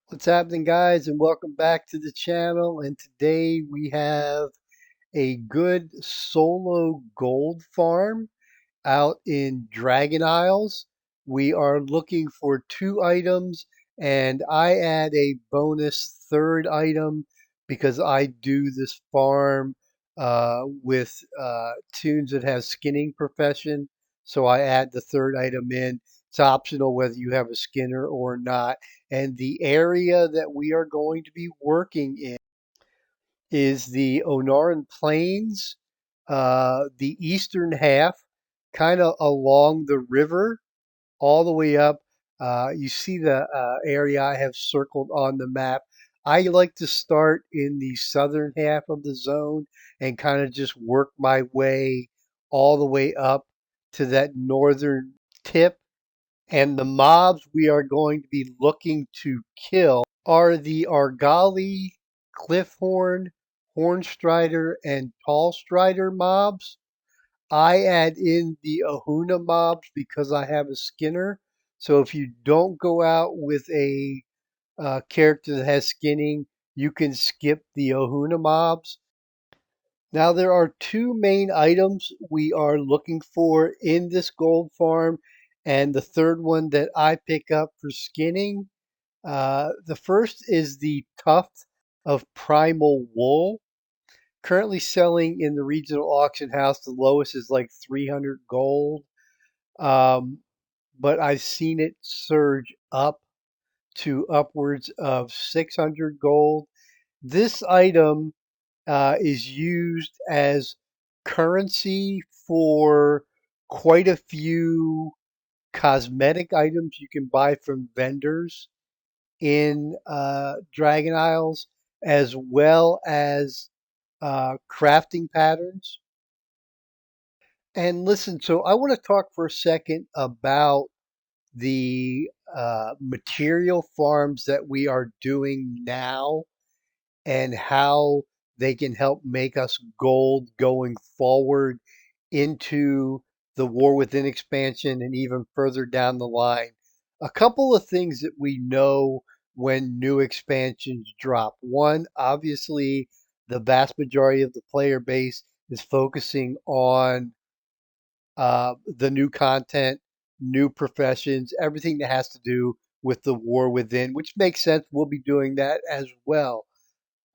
What's happening, guys, and welcome back to the channel. And today we have a good solo gold farm out in Dragon Isles. We are looking for two items, and I add a bonus third item because I do this farm with tunes that have skinning profession. So I add the third item in. It's optional whether you have a skinner or not. And the area that we are going to be working in is the Onaran Plains, the eastern half, kind of along the river, all the way up. You see the area I have circled on the map. I like to start in the southern half of the zone and kind of just work my way all the way up to that northern tip. And the mobs we are going to be looking to kill are the Argali, Cliffhorn, Hornstrider, and Tallstrider mobs. I add in the Ahuna mobs because I have a Skinner. So if you don't go out with a character that has skinning, you can skip the Ahuna mobs. Now there are two main items we are looking for in this gold farm, and the third one that I pick up for skinning. The first is the tuft of primal wool, currently selling in the regional auction house. The lowest is like 300 gold, um, but I've seen it surge up to upwards of 600 gold. This item is used as currency for quite a few cosmetic items you can buy from vendors in Dragon Isles, as well as crafting patterns. And listen, so I want to talk for a second about the material farms that we are doing now and how they can help make us gold going forward into the War Within expansion and even further down the line. A couple of things that we know when new expansions drop. One, obviously, the vast majority of the player base is focusing on the new content, new professions, everything that has to do with the War Within, which makes sense. We'll be doing that as well.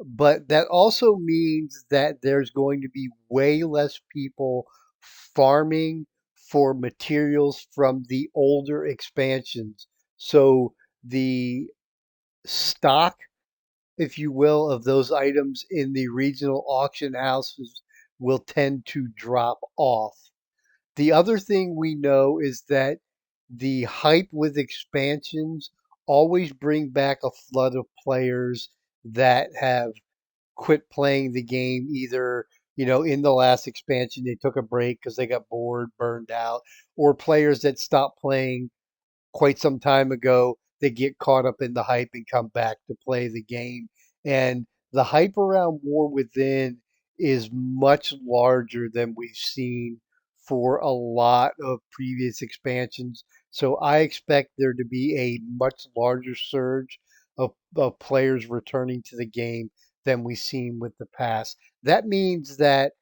But that also means that there's going to be way less people farming for materials from the older expansions. So the stock, if you will, of those items in the regional auction houses will tend to drop off. The other thing we know is that the hype with expansions always bring back a flood of players that have quit playing the game either in the last expansion they took a break because they got bored, burned out, or players that stopped playing quite some time ago, they get caught up in the hype and come back to play the game. And the hype around War Within is much larger than we've seen for a lot of previous expansions. So I expect there to be a much larger surge of players returning to the game than we've seen with the past. That means that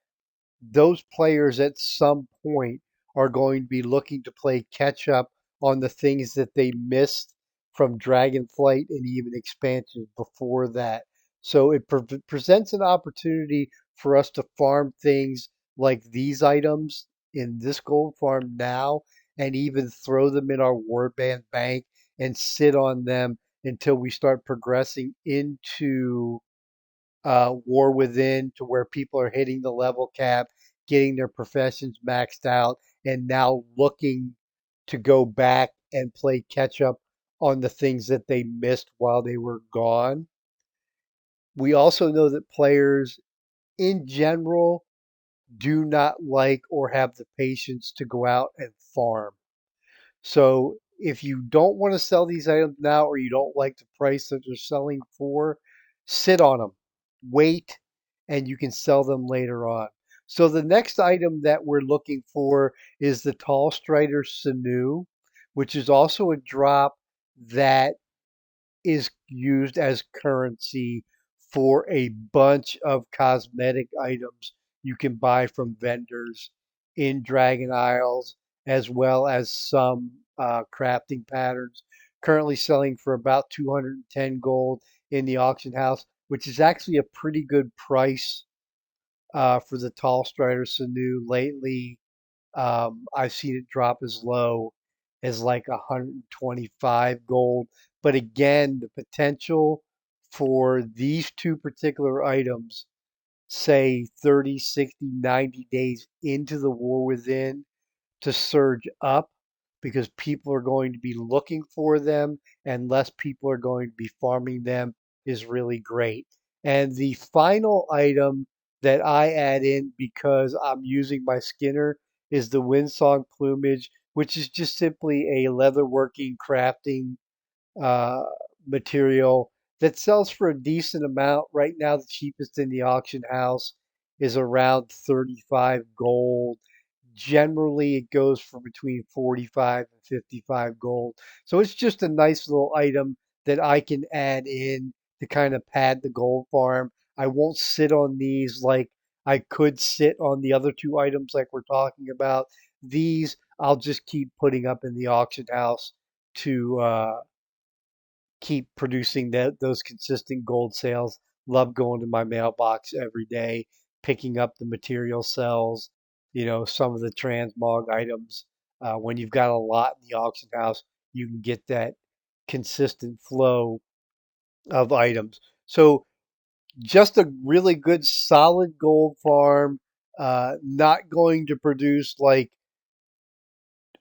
those players at some point are going to be looking to play catch up on the things that they missed from Dragonflight and even expansions before that. So it presents an opportunity for us to farm things like these items in this gold farm now and even throw them in our warband bank and sit on them until we start progressing into War Within to where people are hitting the level cap, getting their professions maxed out, and now looking to go back and play catch up on the things that they missed while they were gone. We also know that players in general do not like or have the patience to go out and farm. So if you don't want to sell these items now or you don't like the price that they're selling for, sit on them, wait, and you can sell them later on. So the next item that we're looking for is the Tall Strider Sinew, which is also a drop that is used as currency for a bunch of cosmetic items you can buy from vendors in Dragon Isles, as well as some crafting patterns. Currently selling for about 210 gold in the auction house, which is actually a pretty good price for the Tall Strider Sanu. Lately, I've seen it drop as low as like 125 gold. But again, the potential for these two particular items, say 30, 60, 90 days into the war within, to surge up because people are going to be looking for them and less people are going to be farming them is really great. And the final item that I add in because I'm using my Skinner is the Windsong Plumage, which is just simply a leatherworking crafting uh, material that sells for a decent amount. Right now, the cheapest in the auction house is around 35 gold. Generally, it goes for between 45 and 55 gold. So it's just a nice little item that I can add in to kind of pad the gold farm. I won't sit on these like I could sit on the other two items like we're talking about. These I'll just keep putting up in the auction house to keep producing those consistent gold sales. Love going to my mailbox every day, picking up the material cells, some of the transmog items. When you've got a lot in the auction house, you can get that consistent flow of items. So just a really good solid gold farm, not going to produce like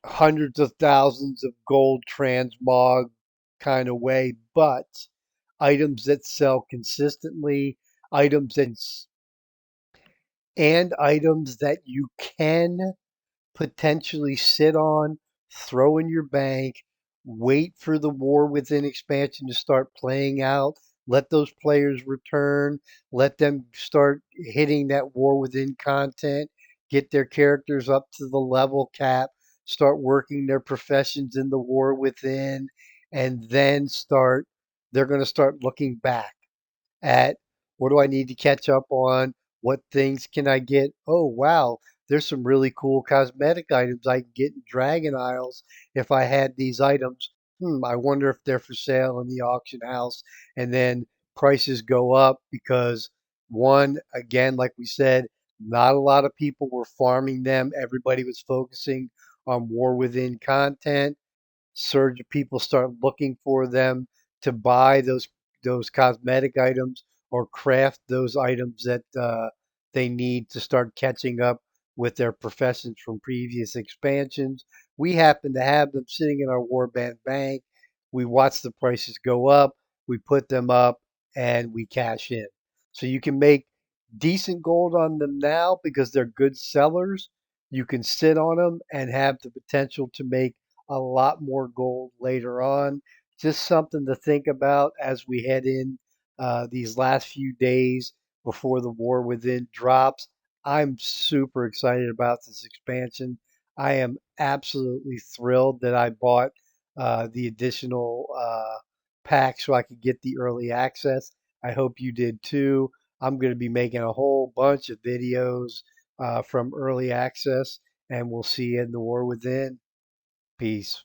hundreds of thousands of gold transmog kind of way, but items that sell consistently, items and items that you can potentially sit on, throw in your bank, wait for the War Within expansion to start playing out, let those players return, let them start hitting that War Within content, get their characters up to the level cap, start working their professions in the War Within, and then they're going to start looking back at what do I need to catch up on? What things can I get? Oh, wow, there's some really cool cosmetic items I can get in Dragon Isles if I had these items. I wonder if they're for sale in the auction house. And then prices go up because, one, again, like we said, not a lot of people were farming them. Everybody was focusing on War Within content. Surge of people start looking for them to buy those cosmetic items or craft those items that they need to start catching up with their professions from previous expansions. We happen to have them sitting in our warband bank. We watch the prices go up, we put them up, and we cash in. So you can make decent gold on them now because they're good sellers. You can sit on them and have the potential to make a lot more gold later on. Just something to think about as we head in these last few days before the War Within drops. I'm super excited about this expansion. I am absolutely thrilled that I bought the additional pack so I could get the early access. I hope you did too. I'm going to be making a whole bunch of videos from early access, and we'll see you in the War Within. Peace.